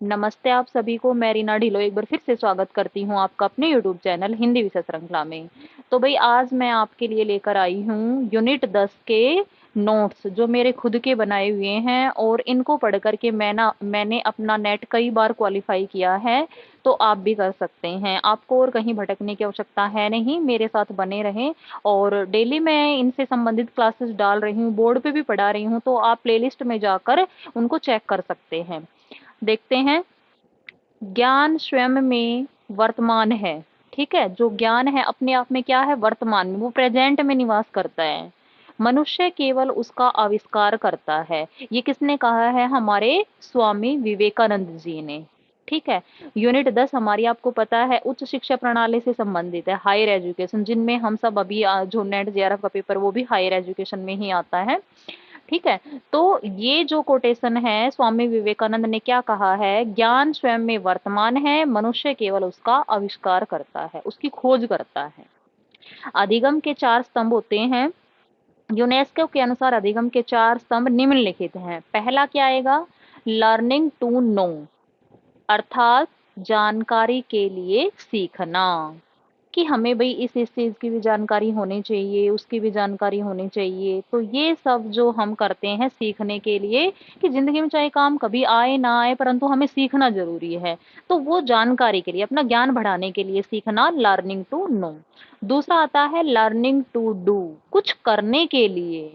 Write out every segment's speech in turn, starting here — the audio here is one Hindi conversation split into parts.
नमस्ते आप सभी को। मैं रीना ढिल्लों एक बार फिर से स्वागत करती हूँ आपका अपने यूट्यूब चैनल हिंदी विषय श्रृंखला में। तो भाई आज मैं आपके लिए लेकर आई हूँ यूनिट 10 के नोट्स जो मेरे खुद के बनाए हुए हैं और इनको पढ़ कर के मैंने अपना नेट कई बार क्वालिफाई किया है। तो आप भी कर सकते हैं। आपको और कहीं भटकने की आवश्यकता है नहीं, मेरे साथ बने रहें। और डेली मैं इनसे संबंधित क्लासेस डाल रही हूँ, बोर्ड पे भी पढ़ा रही हूँ, तो आप प्लेलिस्ट में जाकर उनको चेक कर सकते हैं। देखते हैं। ज्ञान स्वयं में वर्तमान है। ठीक है, जो ज्ञान है अपने आप में क्या है, वर्तमान में, वो प्रेजेंट में निवास करता है। मनुष्य केवल उसका आविष्कार करता है। ये किसने कहा है? हमारे स्वामी विवेकानंद जी ने। ठीक है। यूनिट 10 हमारी आपको पता है उच्च शिक्षा प्रणाली से संबंधित है, हायर एजुकेशन, जिनमें हम सब अभी जो नेट जेआरएफ का पेपर वो भी हायर एजुकेशन में ही आता है। ठीक है। तो ये जो कोटेशन है, स्वामी विवेकानंद ने क्या कहा है? ज्ञान स्वयं में वर्तमान है, मनुष्य केवल उसका आविष्कार करता है, उसकी खोज करता है। अधिगम के 4 स्तंभ होते हैं। यूनेस्को के अनुसार अधिगम के 4 स्तंभ निम्नलिखित हैं। पहला क्या आएगा? लर्निंग टू नो, अर्थात जानकारी के लिए सीखना। कि हमें भई इस चीज़ की भी जानकारी होनी चाहिए, उसकी भी जानकारी होनी चाहिए। तो ये सब जो हम करते हैं सीखने के लिए, कि ज़िंदगी में चाहे काम कभी आए ना आए परंतु हमें सीखना ज़रूरी है। तो वो जानकारी के लिए, अपना ज्ञान बढ़ाने के लिए सीखना, लर्निंग टू नो। दूसरा आता है लर्निंग टू डू, कुछ करने के लिए।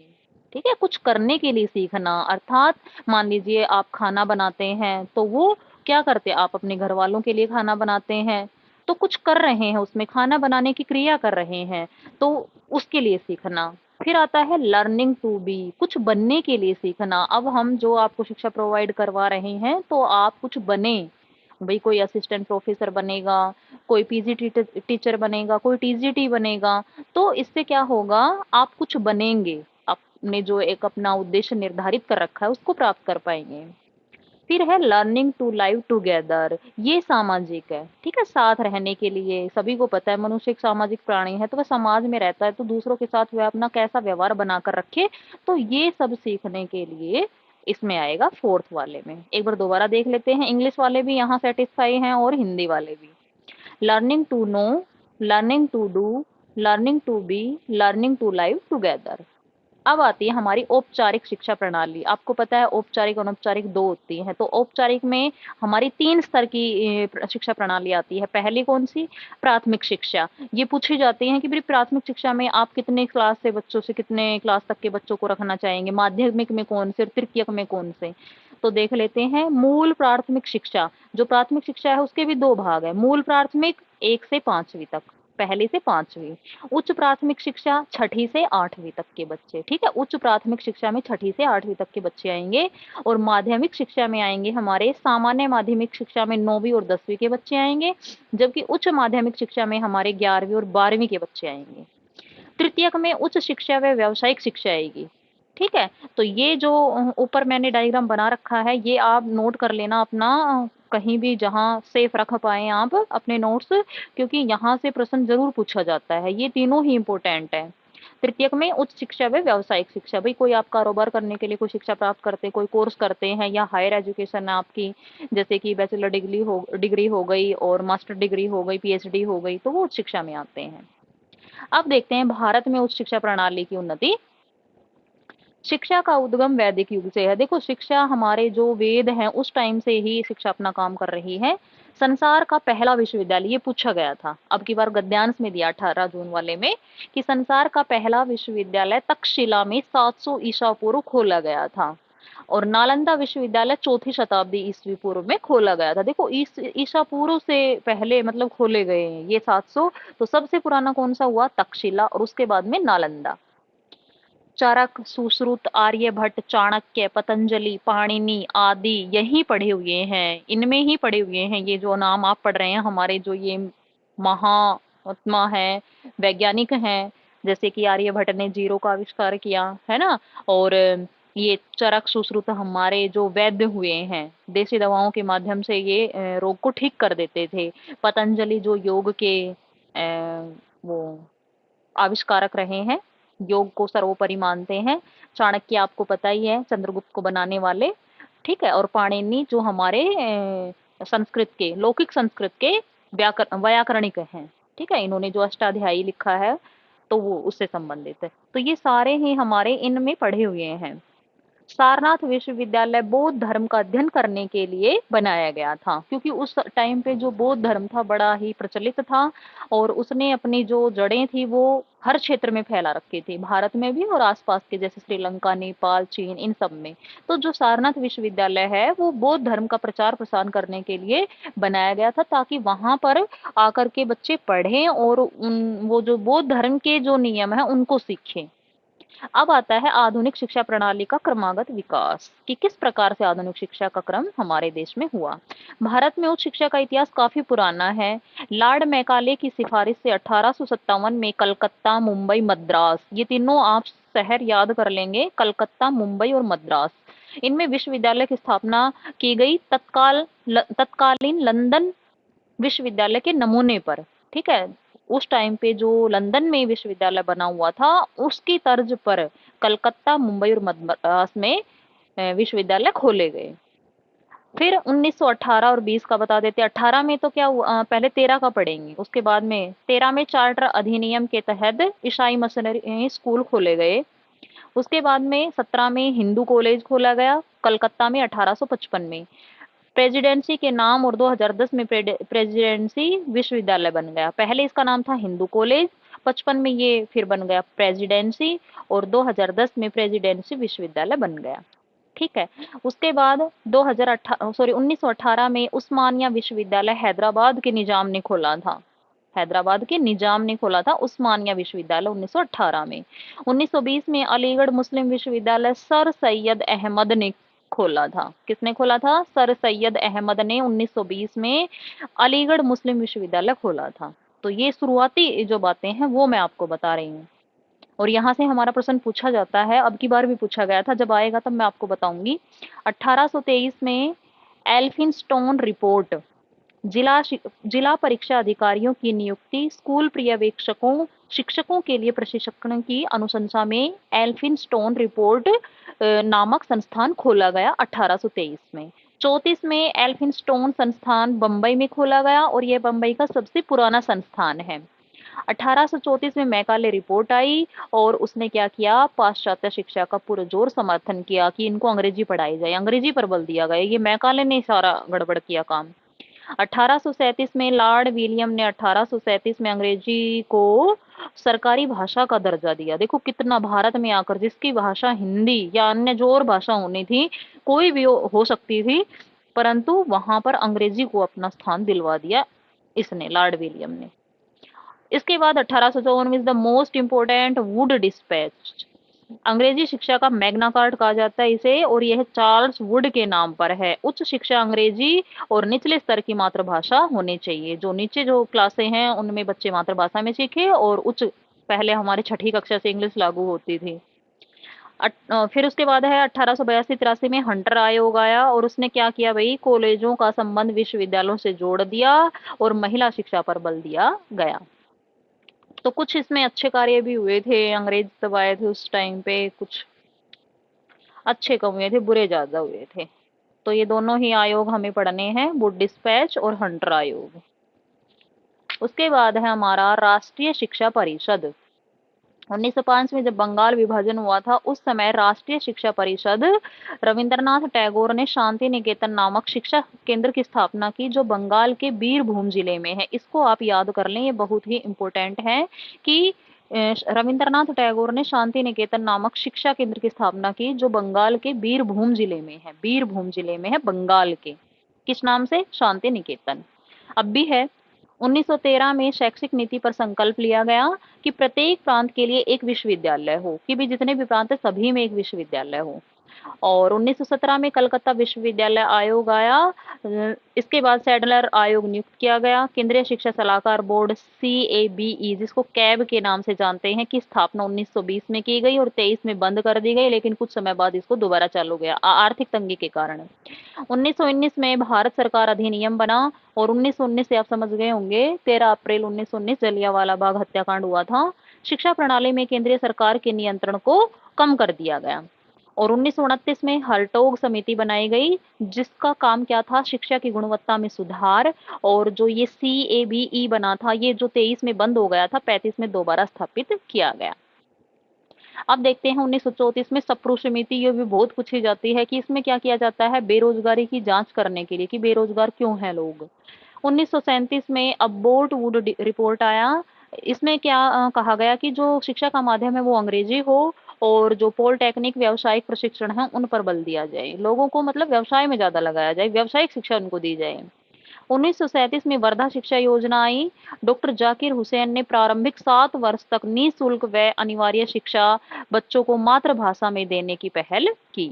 ठीक है, कुछ करने के लिए सीखना, अर्थात मान लीजिए आप खाना बनाते हैं, तो वो क्या करते हैं? आप अपने घर वालों के लिए खाना बनाते हैं, तो कुछ कर रहे हैं, उसमें खाना बनाने की क्रिया कर रहे हैं, तो उसके लिए सीखना। फिर आता है लर्निंग टू बी, कुछ बनने के लिए सीखना। अब हम जो आपको शिक्षा प्रोवाइड करवा रहे हैं, तो आप कुछ बने। भाई कोई असिस्टेंट प्रोफेसर बनेगा, कोई पीजी टीचर बनेगा, कोई टीजीटी बनेगा। तो इससे क्या होगा? आप कुछ बनेंगे, आपने जो एक अपना उद्देश्य निर्धारित कर रखा है उसको प्राप्त कर पाएंगे। फिर है लर्निंग टू लाइव टुगेदर, ये सामाजिक है। ठीक है, साथ रहने के लिए। सभी को पता है मनुष्य एक सामाजिक प्राणी है, तो वह समाज में रहता है, तो दूसरों के साथ वह अपना कैसा व्यवहार बनाकर रखे। तो ये सब सीखने के लिए इसमें आएगा फोर्थ वाले में। एक बार दोबारा देख लेते हैं, इंग्लिश वाले भी यहाँ सेटिस्फाई हैं और हिंदी वाले भी। Learning to know, learning to do, learning to be, learning to live together. अब आती है हमारी औपचारिक शिक्षा प्रणाली। आपको पता है औपचारिक अनौपचारिक दो होती है। तो औपचारिक में हमारी 3 स्तर की शिक्षा प्रणाली आती है। पहली कौन सी? प्राथमिक शिक्षा। ये पूछी जाती है कि भाई प्राथमिक शिक्षा में आप कितने क्लास से बच्चों से, कितने क्लास तक के बच्चों को रखना चाहेंगे, माध्यमिक में कौन से और तृतीयक में कौन से। तो देख लेते हैं। मूल प्राथमिक शिक्षा, जो प्राथमिक शिक्षा है उसके भी 2 भाग है। मूल प्राथमिक 1 से 5वीं तक, पहली से 5वीं। उच्च प्राथमिक शिक्षा 6ठी से 8वीं तक के बच्चे। ठीक है, उच्च प्राथमिक शिक्षा में 6ठी से 8वीं तक के बच्चे आएंगे। और माध्यमिक शिक्षा में आएंगे हमारे, सामान्य माध्यमिक शिक्षा में 9वीं और 10वीं के बच्चे आएंगे, जबकि उच्च माध्यमिक शिक्षा में हमारे 11वीं और 12वीं के बच्चे आएंगे। तृतीयक में उच्च शिक्षा व व्यावसायिक शिक्षा आएगी। ठीक है। तो ये जो ऊपर मैंने डायग्राम बना रखा है, ये आप नोट कर लेना अपना, कहीं भी जहाँ सेफ रख पाए आप अपने नोट्स, क्योंकि यहाँ से प्रश्न जरूर पूछा जाता है। ये तीनों ही इम्पोर्टेंट है। तृतीयक में उच्च शिक्षा व व्यावसायिक शिक्षा, भाई कोई आप कारोबार करने के लिए कोई शिक्षा प्राप्त करते हैं, कोई कोर्स करते हैं, या हायर एजुकेशन है आपकी, जैसे कि बैचलर डिग्री हो गई और मास्टर डिग्री हो गई, पीएचडी हो गई, तो वो उच्च शिक्षा में आते हैं। अब देखते हैं भारत में उच्च शिक्षा प्रणाली की उन्नति। शिक्षा का उद्गम वैदिक युग से है। देखो शिक्षा, हमारे जो वेद हैं उस टाइम से ही शिक्षा अपना काम कर रही है। संसार का पहला विश्वविद्यालय, ये पूछा गया था, अब की बार गद्यांश में दिया 18 जून वाले में, कि संसार का पहला विश्वविद्यालय तक्षशिला में 700 ईसा पूर्व खोला गया था। और नालंदा विश्वविद्यालय 4ठी शताब्दी ईस्वी पूर्व में खोला गया था। देखो ईसा पूर्व से पहले मतलब खोले गए हैं ये 700। तो सबसे पुराना कौन सा हुआ? तक्षशिला, और उसके बाद में नालंदा। चरक, सुश्रुत, आर्यभट्ट, चाणक्य, पतंजलि, पाणिनि आदि यहीं पढ़े हुए हैं, इनमें ही पढ़े हुए हैं। ये जो नाम आप पढ़ रहे हैं, हमारे जो ये महात्मा है, वैज्ञानिक हैं, जैसे कि आर्यभट्ट ने जीरो का आविष्कार किया है ना। और ये चरक, सुश्रुत हमारे जो वैद्य हुए हैं, देसी दवाओं के माध्यम से ये रोग को ठीक कर देते थे। पतंजलि जो योग के वो आविष्कारक रहे हैं, योग को सर्वोपरि मानते हैं। चाणक्य आपको पता ही है, चंद्रगुप्त को बनाने वाले। ठीक है। और पाणिनि जो हमारे संस्कृत के, लौकिक संस्कृत के व्याकरणिक हैं, ठीक है। इन्होंने जो अष्टाध्यायी लिखा है तो वो उससे संबंधित है। तो ये सारे ही हमारे इनमें पढ़े हुए हैं। सारनाथ विश्वविद्यालय बौद्ध धर्म का अध्ययन करने के लिए बनाया गया था, क्योंकि उस टाइम पे जो बौद्ध धर्म था बड़ा ही प्रचलित था और उसने अपनी जो जड़ें थी वो हर क्षेत्र में फैला रखी थी, भारत में भी और आसपास के जैसे श्रीलंका, नेपाल, चीन, इन सब में। तो जो सारनाथ विश्वविद्यालय है वो बौद्ध धर्म का प्रचार प्रसार करने के लिए बनाया गया था, ताकि वहां पर आकर के बच्चे पढ़ें और वो जो बौद्ध धर्म के जो नियम है उनको सीखें। अब आता है आधुनिक शिक्षा प्रणाली का क्रमागत विकास, कि किस प्रकार से आधुनिक शिक्षा का क्रम हमारे देश में हुआ। भारत में उच्च शिक्षा का इतिहास काफी पुराना है। लॉर्ड मैकाले की सिफारिश से 1857 में कलकत्ता, मुंबई, मद्रास, ये तीनों आप शहर याद कर लेंगे, कलकत्ता, मुंबई और मद्रास, इनमें विश्वविद्यालय की स्थापना की गई, तत्कालीन लंदन विश्वविद्यालय के नमूने पर। ठीक है। उस टाइम पे जो लंदन में विश्वविद्यालय बना हुआ था उसकी तर्ज पर कलकत्ता, मुंबई और मद्रास में विश्वविद्यालय खोले गए। फिर 1918 और 20 का बता देते हैं। 18 में तो क्या हुआ, पहले 13 का पढ़ेंगे, उसके बाद में 13 में चार्टर अधिनियम के तहत ईसाई मिशनरी स्कूल खोले गए। उसके बाद में 17 में हिंदू कॉलेज खोला गया कलकत्ता में 1855 में। प्रेसिडेंसी के नाम और 2010 में प्रेसिडेंसी विश्वविद्यालय बन गया। पहले इसका नाम था हिंदू कॉलेज, 55 में ये फिर बन गया प्रेसिडेंसी और 2010 में प्रेसिडेंसी विश्वविद्यालय बन गया। ठीक है। उसके बाद 1918 में उस्मानिया विश्वविद्यालय हैदराबाद के निजाम ने खोला था। हैदराबाद के निजाम ने खोला था उस्मानिया विश्वविद्यालय 1918 में। 1920 में अलीगढ़ मुस्लिम विश्वविद्यालय सर सैयद अहमद ने खोला था। किसने खोला था? सर सैयद अहमद ने 1920 में अलीगढ़ मुस्लिम विश्वविद्यालय खोला था। तो ये शुरुआती जो बातें हैं वो मैं आपको बता रही हूँ। और यहाँ से हमारा प्रश्न पूछा जाता है, अब की बार भी पूछा गया था, जब आएगा तब मैं आपको बताऊंगी। 1823 में एल्फिंस्टोन रिपोर्ट, जिला परीक्षा अधिकारियों की नियुक्ति, स्कूल पर्यवेक्षकों, शिक्षकों के लिए प्रशिक्षण की अनुशंसा में एल्फिंस्टोन रिपोर्ट नामक संस्थान खोला गया 1823 में। 34 में एल्फिंस्टोन संस्थान बंबई में खोला गया और यह बंबई का सबसे पुराना संस्थान है। 1834 में मैकाले रिपोर्ट आई और उसने क्या किया, पाश्चात्य शिक्षा का पुरजोर समर्थन किया कि इनको अंग्रेजी पढ़ाई जाए, अंग्रेजी पर बल दिया गया। ये मैकाले ने सारा गड़बड़ किया काम। 1837 में लॉर्ड विलियम ने 1837 में अंग्रेजी को सरकारी भाषा का दर्जा दिया। देखो कितना, भारत में आकर जिसकी भाषा हिंदी या अन्य जो और भाषा होनी थी, कोई भी हो सकती थी, परंतु वहां पर अंग्रेजी को अपना स्थान दिलवा दिया इसने, लॉर्ड विलियम ने। इसके बाद 1854 में the most important Wood dispatch, अंग्रेजी शिक्षा का मैग्ना कार्ट कहा जाता है इसे, और यह चार्ल्स वुड के नाम पर है। उच्च शिक्षा अंग्रेजी और निचले स्तर की मातृभाषा होनी चाहिए। जो नीचे जो क्लासे हैं उनमें बच्चे मातृभाषा में सीखे और उच्च, पहले हमारे छठी कक्षा से इंग्लिश लागू होती थी। फिर उसके बाद है 1882-83 में हंटर आयोग आया और उसने क्या किया भाई, कॉलेजों का संबंध विश्वविद्यालयों से जोड़ दिया और महिला शिक्षा पर बल दिया गया। तो कुछ इसमें अच्छे कार्य भी हुए थे, अंग्रेज तब आए थे उस टाइम पे, कुछ अच्छे कम हुए थे, बुरे ज्यादा हुए थे। तो ये दोनों ही आयोग हमें पढ़ने हैं, वुड डिस्पैच और हंटर आयोग। उसके बाद है हमारा राष्ट्रीय शिक्षा परिषद। 1905 में जब बंगाल विभाजन हुआ था उस समय राष्ट्रीय शिक्षा परिषद, रविंद्रनाथ टैगोर ने शांति निकेतन नामक शिक्षा केंद्र की स्थापना की जो बंगाल के बीरभूम जिले में है। इसको आप याद कर लें, ये बहुत ही इम्पोर्टेंट है कि रविंद्रनाथ टैगोर ने शांति निकेतन नामक शिक्षा केंद्र की स्थापना की जो बंगाल के बीरभूम जिले में है। बीरभूम जिले में है बंगाल के, किस नाम से? शांति निकेतन। अब भी है। 1913 में शैक्षिक नीति पर संकल्प लिया गया कि प्रत्येक प्रांत के लिए एक विश्वविद्यालय हो, कि भी जितने भी प्रांत है सभी में एक विश्वविद्यालय हो। और 1917 में कलकत्ता विश्वविद्यालय आयोग आया। इसके बाद सैडलर आयोग नियुक्त किया गया। केंद्रीय शिक्षा सलाहकार बोर्ड CABE, जिसको कैब के नाम से जानते हैं, की स्थापना 1920 में की गई और 23 में बंद कर दी गई, लेकिन कुछ समय बाद इसको दोबारा चालू गया आर्थिक तंगी के कारण। 1919 में भारत सरकार अधिनियम बना और 1919 से आप समझ गए होंगे 13 अप्रैल 1919 जलियांवाला बाग हत्याकांड हुआ था। शिक्षा प्रणाली में केंद्रीय सरकार के नियंत्रण को कम कर दिया गया। और 1929 में हर्टोग समिति बनाई गई, जिसका काम क्या था, शिक्षा की गुणवत्ता में सुधार। और जो ये CABE बना था, ये जो 23 में बंद हो गया था, 35 में दोबारा स्थापित किया गया। अब देखते हैं 1934 में सप्रू समिति, ये भी बहुत पूछी जाती है कि इसमें क्या किया जाता है, बेरोजगारी की जांच करने के लिए कि बेरोजगार क्यों हैं लोग। 1937 में अब्बोट वुड रिपोर्ट आया। इसमें क्या कहा गया कि जो शिक्षा का माध्यम है वो अंग्रेजी हो, और जो पॉलिटेक्निक व्यावसायिक प्रशिक्षण है उन पर बल दिया जाए, लोगों को मतलब व्यवसाय में ज्यादा लगाया जाए, व्यावसायिक शिक्षा उनको दी जाए। 1937 में वर्धा शिक्षा योजना आई। डॉक्टर जाकिर हुसैन ने प्रारंभिक 7 वर्ष तक निःशुल्क व अनिवार्य शिक्षा बच्चों को मातृभाषा में देने की पहल की।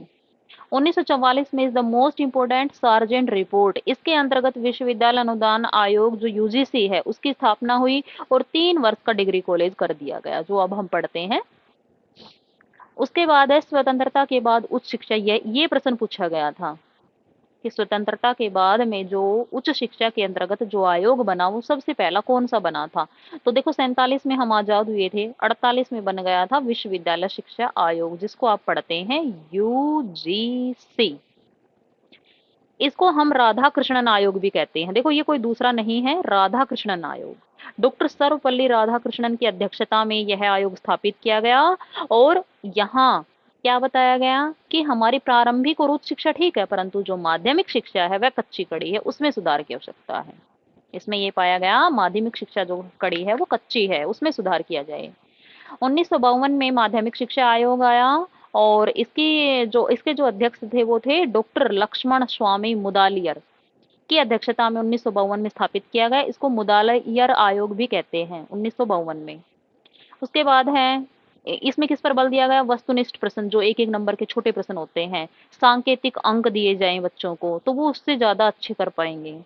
1944 में is the most important sergeant report, इसके अंतर्गत विश्वविद्यालय अनुदान आयोग जो UGC है उसकी स्थापना हुई, और 3 वर्ष का डिग्री कॉलेज कर दिया गया, जो अब हम पढ़ते हैं। उसके बाद है स्वतंत्रता के बाद उच्च शिक्षा, ये प्रश्न पूछा गया था कि स्वतंत्रता के बाद में जो उच्च शिक्षा के अंतर्गत जो आयोग बना वो सबसे पहला कौन सा बना था। तो देखो 47 में हम आजाद हुए थे, 48 में बन गया था विश्वविद्यालय शिक्षा आयोग, जिसको आप पढ़ते हैं UGC। इसको हम राधा कृष्णन आयोग भी कहते हैं। देखो ये कोई दूसरा नहीं है, राधा कृष्णन आयोग। डॉक्टर सर्वपल्ली राधाकृष्णन की अध्यक्षता में यह आयोग स्थापित किया गया। और यहाँ क्या बताया गया कि हमारी प्रारंभिक और उच्च शिक्षा ठीक है, परंतु जो माध्यमिक शिक्षा है वह कच्ची कड़ी है, उसमें सुधार की आवश्यकता है। इसमें ये पाया गया माध्यमिक शिक्षा जो कड़ी है वो कच्ची है, उसमें सुधार किया जाए। 1952 में माध्यमिक शिक्षा आयोग आया, और इसके जो अध्यक्ष थे वो थे डॉक्टर लक्ष्मण स्वामी मुदालियर की अध्यक्षता में 1952 में स्थापित किया गया। इसको मुदालियर आयोग भी कहते हैं, 1952 में। उसके बाद है, इसमें किस पर बल दिया गया, वस्तुनिष्ठ प्रश्न, जो एक एक नंबर के छोटे प्रश्न होते हैं, सांकेतिक अंक दिए जाएं बच्चों को तो वो उससे ज्यादा अच्छे कर पाएंगे।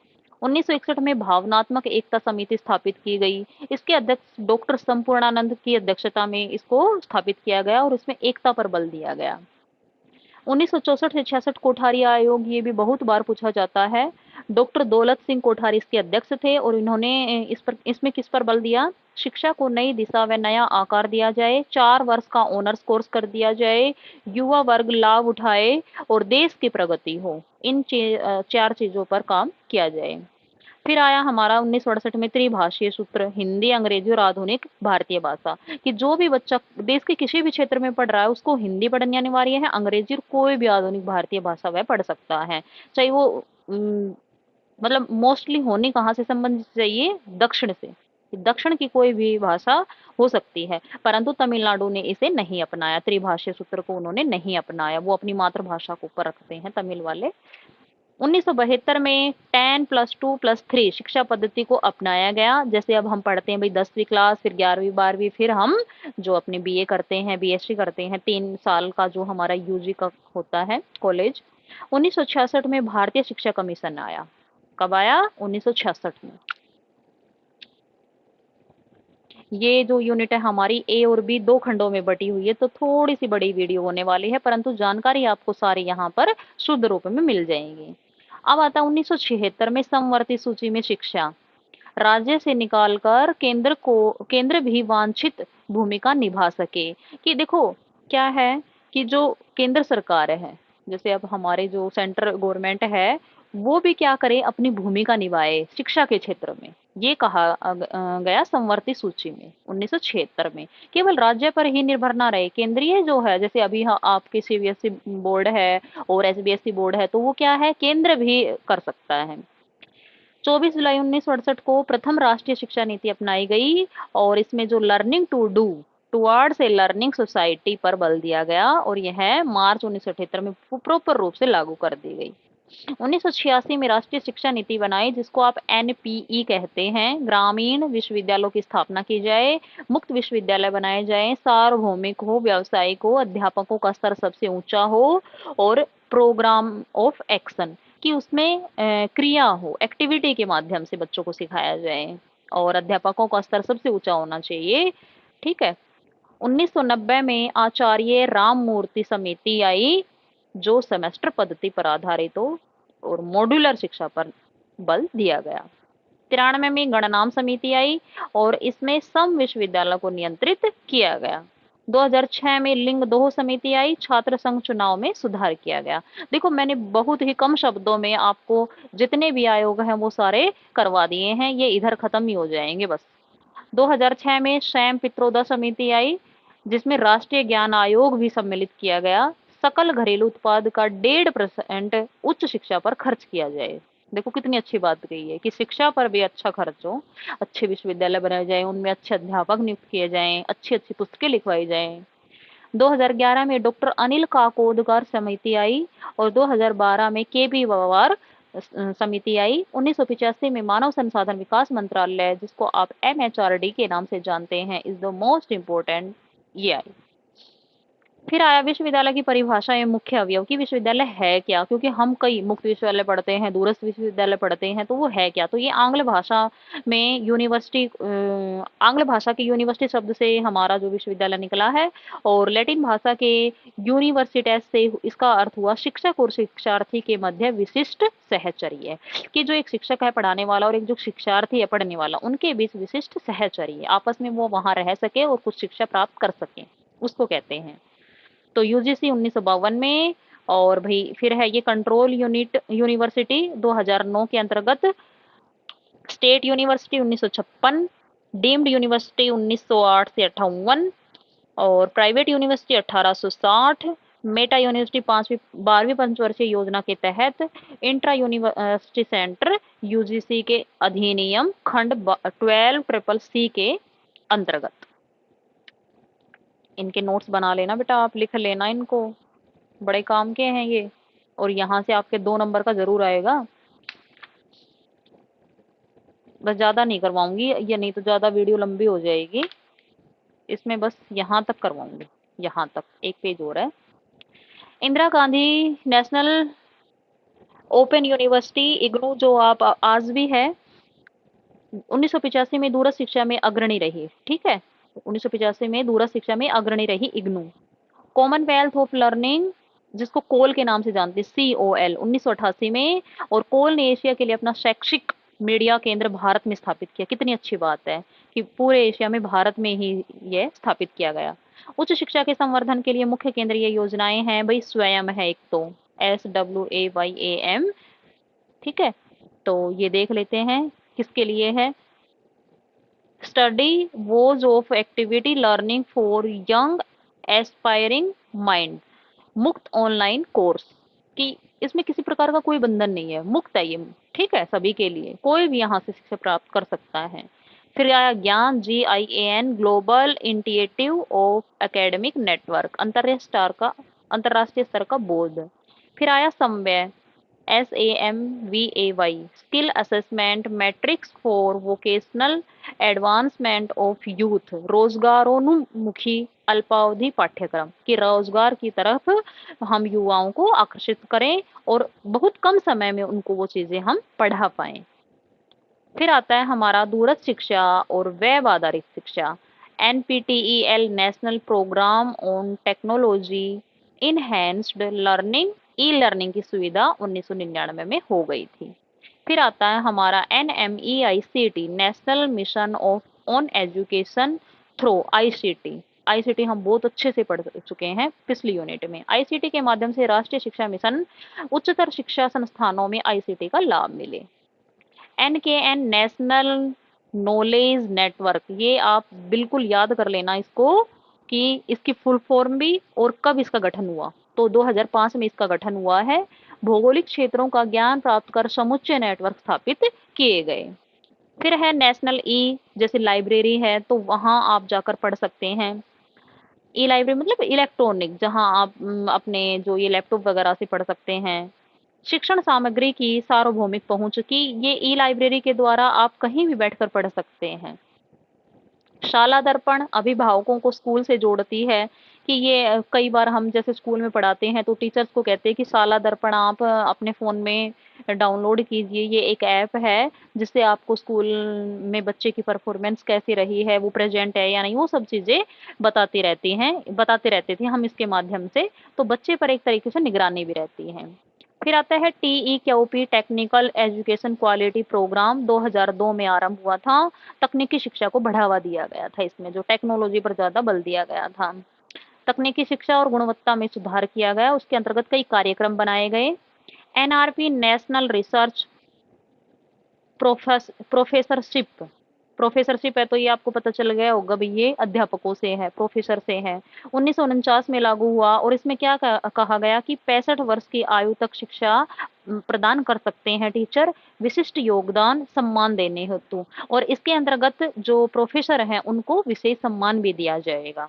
1961 में भावनात्मक एकता समिति स्थापित की गई। इसके अध्यक्ष डॉक्टर संपूर्णानंद की अध्यक्षता में इसको स्थापित किया गया, और इसमें एकता पर बल दिया गया। 1964 से 66 कोठारी आयोग, ये भी बहुत बार पूछा जाता है। डॉक्टर दौलत सिंह कोठारी इसके अध्यक्ष थे, और इन्होंने इसमें किस पर बल दिया, शिक्षा को नई दिशा व नया आकार दिया जाए, 4 वर्ष का ऑनर्स कोर्स कर दिया जाए, युवा वर्ग लाभ उठाए, और देश की प्रगति हो, इन 4 चीजों पर काम किया जाए। फिर आया हमारा 1968 में त्रिभाषीय सूत्र, हिंदी, अंग्रेजी और आधुनिक भारतीय भाषा, कि जो भी बच्चा देश के किसी भी क्षेत्र में पढ़ रहा है उसको हिंदी पढ़नी अनिवार्य है, अंग्रेजी और कोई भी आधुनिक भारतीय भाषा वह पढ़ सकता है, चाहे वो मतलब मोस्टली होनी कहाँ से संबंधित चाहिए, दक्षिण से, दक्षिण की कोई भी भाषा हो सकती है। परंतु तमिलनाडु ने इसे नहीं अपनाया, त्रिभाषीय सूत्र को उन्होंने नहीं अपनाया, वो अपनी मातृभाषा को ऊपर रखते हैं तमिल वाले। 1972 में 10+2+3 शिक्षा पद्धति को अपनाया गया। जैसे अब हम पढ़ते हैं भाई 10वीं क्लास, फिर 11वीं 12वीं, फिर हम जो अपने BA करते हैं, BSc करते हैं, 3 साल का जो हमारा UG का होता है कॉलेज। 1966 में भारतीय शिक्षा कमीशन आया। कब आया, 1966 में। ये जो यूनिट है हमारी A और B 2 खंडों में बटी हुई है, तो थोड़ी सी बड़ी वीडियो होने वाली है, परंतु जानकारी आपको सारी यहाँ पर शुद्ध रूप में मिल जाएगी। अब आता है 1976 में समवर्ती सूची में शिक्षा, राज्य से निकालकर केंद्र भी वांछित भूमिका निभा सके। कि देखो क्या है कि जो केंद्र सरकार है, जैसे अब हमारे जो सेंट्रल गवर्नमेंट है, वो भी क्या करे, अपनी भूमिका निभाए शिक्षा के क्षेत्र में, ये कहा गया समवर्ती सूची में 1976 में। केवल राज्य पर ही निर्भर ना रहे, केंद्रीय जो है, जैसे अभी आपके CBSE बोर्ड है और SBSE बोर्ड है, तो वो क्या है, केंद्र भी कर सकता है। 24 जुलाई 1968 को प्रथम राष्ट्रीय शिक्षा नीति अपनाई गई, और इसमें जो learning to do towards a learning society पर बल दिया गया, और यह मार्च 1978 में प्रॉपर रूप से लागू कर दी गई। 1986 में राष्ट्रीय शिक्षा नीति बनाई, जिसको आप NPE कहते हैं। ग्रामीण विश्वविद्यालयों की स्थापना की जाए, मुक्त विश्वविद्यालय बनाए जाएं, सार्वभौमिक हो, व्यावसायिक हो, अध्यापकों का स्तर सबसे ऊंचा हो, और प्रोग्राम ऑफ एक्शन, कि उसमें क्रिया हो, एक्टिविटी के माध्यम से बच्चों को सिखाया जाए, और अध्यापकों का स्तर सबसे ऊंचा होना चाहिए। ठीक है। 1990 में आचार्य राममूर्ति समिति आई, जो सेमेस्टर पद्धति पर आधारित हो, और मॉड्यूलर शिक्षा पर बल दिया गया। 93 में गणनाम समिति आई, और इसमें सम विश्वविद्यालय को नियंत्रित किया गया। 2006 में लिंग दोह समिति आई, छात्र संघ चुनाव में सुधार किया गया। देखो मैंने बहुत ही कम शब्दों में आपको जितने भी आयोग हैं वो सारे करवा दिए हैं, ये इधर खत्म ही हो जाएंगे बस। 2006 में सैम पित्रोदा समिति आई, जिसमें राष्ट्रीय ज्ञान आयोग भी सम्मिलित किया गया। सकल घरेलू उत्पाद का 1.5% उच्च शिक्षा पर खर्च किया जाए। देखो कितनी अच्छी बात कही है कि शिक्षा पर भी अच्छा खर्च हो, अच्छे विश्वविद्यालय बनाए जाए, उनमें अच्छे अध्यापक नियुक्त किए जाएं, अच्छी अच्छी पुस्तकें लिखवाई जाएं। 2011 में डॉक्टर अनिल काकोदकर समिति आई और 2012 में के पी पवार समिति आई। 1985 में मानव संसाधन विकास मंत्रालय, जिसको आप MHRD के नाम से जानते हैं, इज द मोस्ट इम्पोर्टेंट, ये आई। फिर आया विश्वविद्यालय की परिभाषा एवं मुख्य अवयव कि विश्वविद्यालय है क्या, क्योंकि हम कई मुक्त विश्वविद्यालय पढ़ते हैं, दूरस्थ विश्वविद्यालय पढ़ते हैं, तो वो है क्या। तो ये आंग्ल भाषा में यूनिवर्सिटी, आंग्ल भाषा के यूनिवर्सिटी शब्द से हमारा जो विश्वविद्यालय निकला है, और लैटिन भाषा के यूनिवर्सिटेस से इसका अर्थ हुआ शिक्षक और शिक्षार्थी के मध्य विशिष्ट सहचर्य, कि जो एक शिक्षक है पढ़ाने वाला और एक जो शिक्षार्थी है पढ़ने वाला, उनके बीच विशिष्ट सहचर्य, आपस में वो वहां रह सके और कुछ शिक्षा प्राप्त कर सके, उसको कहते हैं। तो यूजीसी 1952 में, और भाई फिर है ये कंट्रोल यूनिट यूनिवर्सिटी 2009 के अंतर्गत, स्टेट यूनिवर्सिटी 1956, डीम्ड यूनिवर्सिटी 1908 से 58, और प्राइवेट यूनिवर्सिटी 1860, मेटा यूनिवर्सिटी 12वीं पंचवर्षीय योजना के तहत, इंट्रा यूनिवर्सिटी सेंटर यूजीसी के अधिनियम खंड 12CCC के अंतर्गत। इनके नोट्स बना लेना बेटा, आप लिख लेना इनको, बड़े काम के हैं ये, और यहाँ से आपके 2 नंबर का जरूर आएगा। बस ज्यादा नहीं करवाऊंगी, ये नहीं तो ज्यादा वीडियो लंबी हो जाएगी, इसमें बस यहाँ तक करवाऊंगी, यहाँ तक, एक पेज और है। Indira Gandhi national open university IGNOU, जो आप आज भी है, 1985 में दूरस्थ शिक्षा में अग्रणी रही, ठीक है, 1985 में दूरस्थ शिक्षा में अग्रणी रही इग्नू। कॉमनवेल्थ ऑफ लर्निंग, जिसको कोल के नाम से जानते हैं, COL, 1988 में, और कोल ने एशिया के लिए अपना शैक्षिक मीडिया केंद्र भारत में स्थापित किया। कितनी अच्छी बात है कि पूरे एशिया में भारत में ही ये स्थापित किया गया। उच्च शिक्षा के संवर्धन के लिए मुख्य केंद्रीय योजनाएं हैं, भाई स्वयं है एक तो, SWAYAM, ठीक है, तो ये देख लेते हैं किसके लिए है। Study webs of activity learning for young aspiring mind, मुक्त ऑनलाइन कोर्स, कि इसमें किसी प्रकार का कोई बंधन नहीं है, मुक्त है ये, ठीक है, सभी के लिए, कोई भी यहाँ से शिक्षा प्राप्त कर सकता है। फिर आया GIAN, GIAN, global initiative of academic network, अंतरराष्ट्रीय स्तर का बोर्ड। फिर आया SAMVAY, SAMVAY, skill assessment matrix for vocational advancement of youth, रोजगारोन्मुखी अल्पावधि पाठ्यक्रम, कि रोजगार की तरफ हम युवाओं को आकर्षित करें और बहुत कम समय में उनको वो चीजें हम पढ़ा पाएं। फिर आता है हमारा दूरस्थ शिक्षा और वेब आधारित शिक्षा, NPTEL, national programme on technology enhanced learning, e learning की सुविधा 1999 में हो गई थी। फिर आता है हमारा NMEICT, national mission of on education through ICT। ICT हम बहुत अच्छे से पढ़ चुके हैं पिछली यूनिट में। ICT के माध्यम से राष्ट्रीय शिक्षा मिशन, उच्चतर शिक्षा संस्थानों में ICT का लाभ मिले। NKN, नेशनल नॉलेज नेटवर्क, ये आप बिल्कुल याद कर लेना इसको, कि इसकी फुल फॉर्म भी और कब इसका गठन हुआ, तो 2005 में इसका गठन हुआ है। भौगोलिक क्षेत्रों का ज्ञान प्राप्त कर समुच्चय नेटवर्क स्थापित किए गए। फिर है नेशनल जैसे लाइब्रेरी है, तो वहां आप जाकर पढ़ सकते हैं। लाइब्रेरी मतलब इलेक्ट्रॉनिक, जहां आप अपने जो ये लैपटॉप वगैरह से पढ़ सकते हैं। शिक्षण सामग्री की सार्वभौमिक पहुंच, की ये लाइब्रेरी के द्वारा आप कहीं भी बैठकर पढ़ सकते हैं। शाला दर्पण अभिभावकों को स्कूल से जोड़ती है, कि ये कई बार हम जैसे स्कूल में पढ़ाते हैं तो टीचर्स को कहते हैं कि शाला दर्पण आप अपने फ़ोन में डाउनलोड कीजिए, ये एक ऐप है जिससे आपको स्कूल में बच्चे की परफॉर्मेंस कैसी रही है, वो प्रेजेंट है या नहीं, वो सब चीज़ें बताते रहते थे हम इसके माध्यम से, तो बच्चे पर एक तरीके से निगरानी भी रहती है। फिर आता है TEQP, technical education quality programme, 2002 में आरंभ हुआ था। तकनीकी शिक्षा को बढ़ावा दिया गया था, इसमें जो टेक्नोलॉजी पर ज़्यादा बल दिया गया था। तकनीकी शिक्षा और गुणवत्ता में सुधार किया गया, उसके अंतर्गत कई कार्यक्रम बनाए गए। NRP national research professorship professorship है, तो ये आपको पता चल गया होगा भाई, ये अध्यापकों से है, प्रोफेसर से है। 1949 में लागू हुआ और इसमें क्या कहा गया कि 65 वर्ष की आयु तक शिक्षा प्रदान कर सकते हैं टीचर, विशिष्ट योगदान सम्मान देने हेतु, और इसके अंतर्गत जो प्रोफेसर हैं उनको विशेष सम्मान भी दिया जाएगा।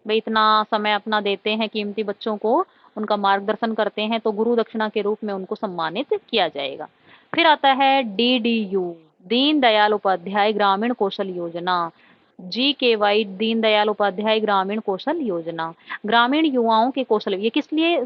वे इतना समय अपना देते हैं कीमती बच्चों को, उनका मार्गदर्शन करते हैं, तो गुरु दक्षिणा के रूप में उनको सम्मानित किया जाएगा। फिर आता है डीडीयू, दीन दयाल उपाध्याय ग्रामीण कौशल योजना। GKY, दीन दयाल उपाध्याय ग्रामीण कौशल योजना, ग्रामीण युवाओं के कौशल, ये किस लिए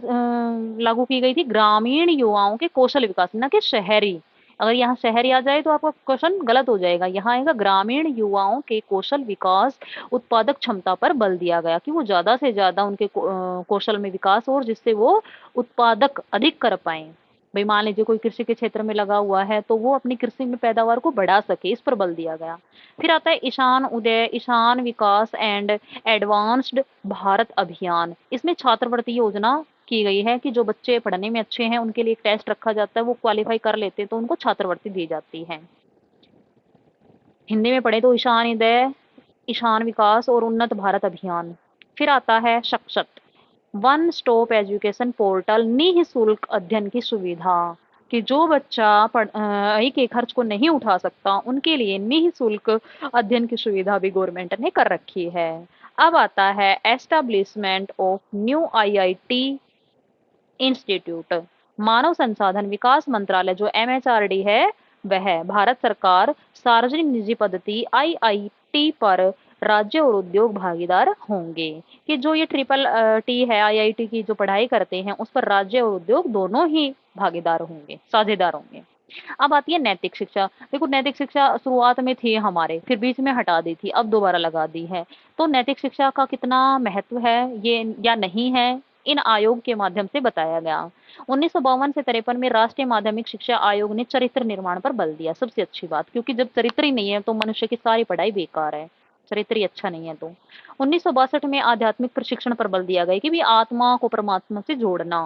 लागू की गई थी? ग्रामीण युवाओं के कौशल विकास, न कि शहरी। अगर यहाँ शहरी आ जाए तो आपका क्वेश्चन गलत हो जाएगा। यहाँ आएगा ग्रामीण युवाओं के कौशल विकास, उत्पादक क्षमता पर बल दिया गया कि वो ज्यादा से ज्यादा उनके कौशल में विकास हो और जिससे वो उत्पादक अधिक कर पाए। भाई मान लीजिए कोई कृषि के क्षेत्र में लगा हुआ है तो वो अपनी कृषि में पैदावार को बढ़ा सके, इस पर बल दिया गया। फिर आता है ईशान उदय, ईशान विकास एंड एडवांस्ड भारत अभियान। इसमें छात्रवृत्ति योजना की गई है कि जो बच्चे पढ़ने में अच्छे हैं उनके लिए एक टेस्ट रखा जाता है, वो क्वालिफाई कर लेते हैं तो उनको छात्रवृत्ति दी जाती है। हिंदी में पढ़े तो ईशान उदय, ईशान विकास और उन्नत भारत अभियान। फिर आता है सक्षत, वन स्टॉप एजुकेशन पोर्टल, निःशुल्क अध्ययन की सुविधा, कि जो बच्चा पढ़ाई के खर्च को नहीं उठा सकता उनके लिए निःशुल्क अध्ययन की सुविधा भी गवर्नमेंट ने कर रखी है। अब आता है establishment of new IIT institute, मानव संसाधन विकास मंत्रालय जो MHRD है वह भारत सरकार सार्वजनिक निजी पद्धति IIT पर राज्य और उद्योग भागीदार होंगे, कि जो ये TTT है IIT की जो पढ़ाई करते हैं उस पर राज्य और उद्योग दोनों ही भागीदार होंगे, साझेदार होंगे। अब आती है नैतिक शिक्षा। देखो नैतिक शिक्षा शुरुआत में थी हमारे, फिर बीच में हटा दी थी, अब दोबारा लगा दी है। तो नैतिक शिक्षा का कितना महत्व है ये या नहीं है, इन आयोग के माध्यम से बताया गया। 1952 से 53 में राष्ट्रीय माध्यमिक शिक्षा आयोग ने चरित्र निर्माण पर बल दिया, सबसे अच्छी बात, क्योंकि जब चरित्र ही नहीं है तो मनुष्य की सारी पढ़ाई बेकार है, चरित्र ही अच्छा नहीं है तो। 1962 में आध्यात्मिक प्रशिक्षण पर बल दिया गया कि भी आत्मा को परमात्मा से जोड़ना।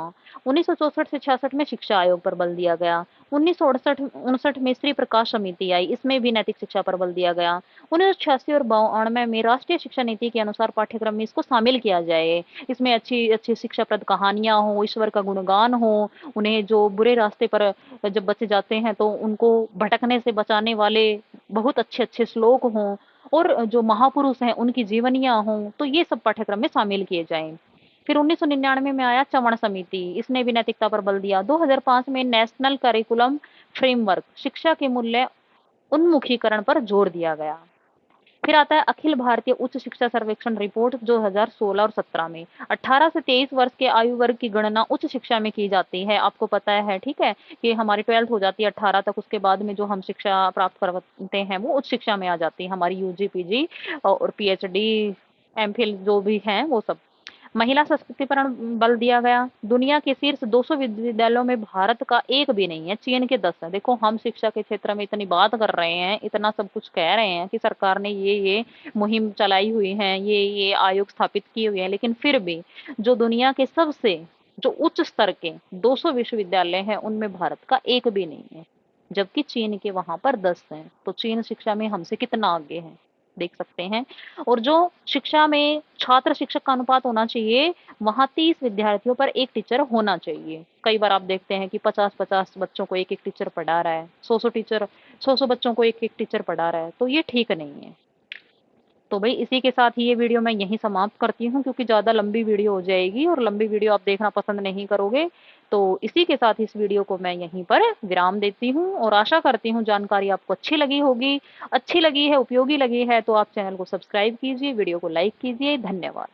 1964 से 66 में शिक्षा आयोग पर बल दिया गया। 1968 में श्री प्रकाश समिति आई, इसमें भी नैतिक शिक्षा पर बल दिया गया। 1986 और 92 में राष्ट्रीय शिक्षा नीति के अनुसार पाठ्यक्रम में इसको शामिल किया जाए, इसमें अच्छी अच्छी शिक्षाप्रद कहानियां हो, ईश्वर का गुणगान हो, उन्हें जो बुरे रास्ते पर जब बच्चे जाते हैं तो उनको भटकने से बचाने वाले बहुत अच्छे अच्छे श्लोक हों, और जो महापुरुष हैं उनकी जीवनियां हों, तो ये सब पाठ्यक्रम में शामिल किए जाएं। फिर 1999 में आया चवण समिति, इसने भी नैतिकता पर बल दिया। 2005 में नेशनल करिकुलम फ्रेमवर्क, शिक्षा के मूल्य उन्मुखीकरण पर जोर दिया गया। फिर आता है अखिल भारतीय उच्च शिक्षा सर्वेक्षण रिपोर्ट 2016 और 17 में 18 से 23 वर्ष के आयु वर्ग की गणना उच्च शिक्षा में की जाती है, आपको पता है, ठीक है, कि हमारी 12th हो जाती है 18 तक, उसके बाद में जो हम शिक्षा प्राप्त करते हैं वो उच्च शिक्षा में आ जाती है, हमारी UG PG और PhD MPhil जो भी हैं वो सब। महिला सशक्तिकरण बल दिया गया। दुनिया के शीर्ष 200 विश्वविद्यालयों में भारत का एक भी नहीं है, चीन के 10 है। देखो हम शिक्षा के क्षेत्र में इतनी बात कर रहे हैं, इतना सब कुछ कह रहे हैं कि सरकार ने ये मुहिम चलाई हुई है, ये आयोग स्थापित किए हुए हैं, लेकिन फिर भी जो दुनिया के सबसे जो उच्च स्तर के 200 विश्वविद्यालय हैं उनमें भारत का एक भी नहीं है, जबकि चीन के वहां पर 10 हैं। तो चीन शिक्षा में हमसे कितना आगे है, देख सकते हैं। और जो शिक्षा में छात्र शिक्षक का अनुपात होना चाहिए, वहां 30 विद्यार्थियों पर एक टीचर होना चाहिए। कई बार आप देखते हैं कि 50-50 बच्चों को एक एक टीचर पढ़ा रहा है, 100-100 बच्चों को एक एक टीचर पढ़ा रहा है, तो ये ठीक नहीं है। तो भाई इसी के साथ ही ये वीडियो मैं यहीं समाप्त करती हूँ, क्योंकि ज़्यादा लंबी वीडियो हो जाएगी और लंबी वीडियो आप देखना पसंद नहीं करोगे। तो इसी के साथ इस वीडियो को मैं यहीं पर विराम देती हूँ और आशा करती हूँ जानकारी आपको अच्छी लगी होगी। अच्छी लगी है, उपयोगी लगी है तो आप चैनल को सब्सक्राइब कीजिए, वीडियो को लाइक कीजिए। धन्यवाद।